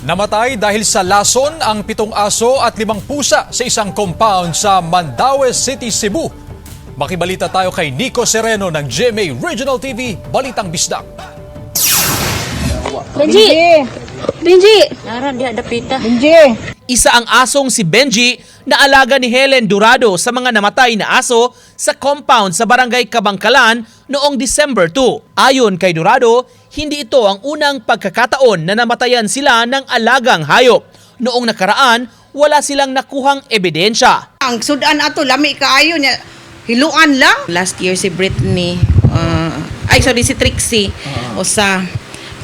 Namatay dahil sa lason ang 7 aso at 5 pusa sa isang compound sa Mandaue City, Cebu. Makibalita tayo kay Nico Sereno ng GMA Regional TV, Balitang Bisdak. Benji! Benji! Nara, di ada pita. Benji! Isa ang asong si Benji na alaga ni Helen Durado sa mga namatay na aso sa compound sa Barangay Kabangkalan noong December 2. Ayon kay Durado, hindi ito ang unang pagkakataon na namatayan sila ng alagang hayop. Noong nakaraan, wala silang nakuhang ebidensya. Ang sudan ato lami kaayo niya. Hiluan lang. Last year si Britney, si Trixie, usa.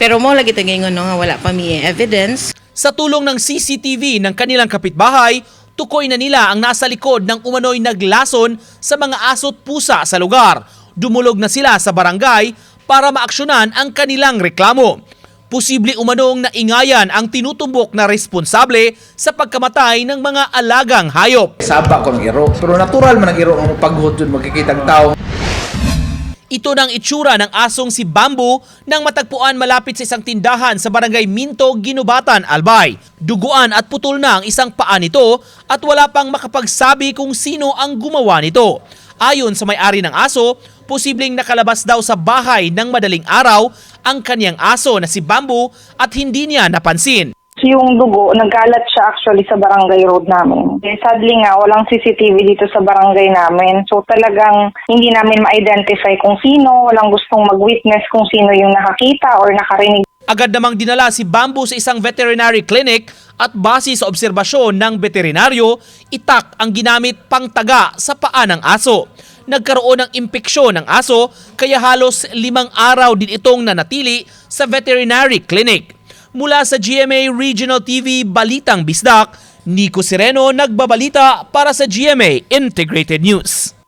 Pero mo lagi tagingon no nga wala pa mi evidence. Sa tulong ng CCTV ng kanilang kapitbahay, tukoy na nila ang nasa likod ng umano'y naglason sa mga aso't pusa sa lugar. Dumulog na sila sa barangay para maaksyonan ang kanilang reklamo. Posible umanong naingayan ang tinutumbok na responsable sa pagkamatay ng mga alagang hayop. Saba ko ng iro. Pero natural man ang iro ang paghod dun magkikitang tao. Ito ng itsura ng asong si Bamboo nang matagpuan malapit sa isang tindahan sa barangay Minto, Ginubatan, Albay. Duguan at putol na ang isang paa nito at wala pang makapagsabi kung sino ang gumawa nito. Ayon sa may-ari ng aso, posibleng nakalabas daw sa bahay ng madaling araw ang kanyang aso na si Bamboo at hindi niya napansin. Yung dugo, nagkalat siya actually sa barangay road namin. Sadly nga, walang CCTV dito sa barangay namin. So talagang hindi namin ma-identify kung sino, walang gustong mag-witness kung sino yung nakakita or nakarinig. Agad namang dinala si Bamboo sa isang veterinary clinic at base sa obserbasyon ng veterinaryo, itak ang ginamit pang taga sa paa ng aso. Nagkaroon ng impeksyon ng aso kaya halos 5 araw din itong nanatili sa veterinary clinic. Mula sa GMA Regional TV Balitang Bisdak, Nico Sereno nagbabalita para sa GMA Integrated News.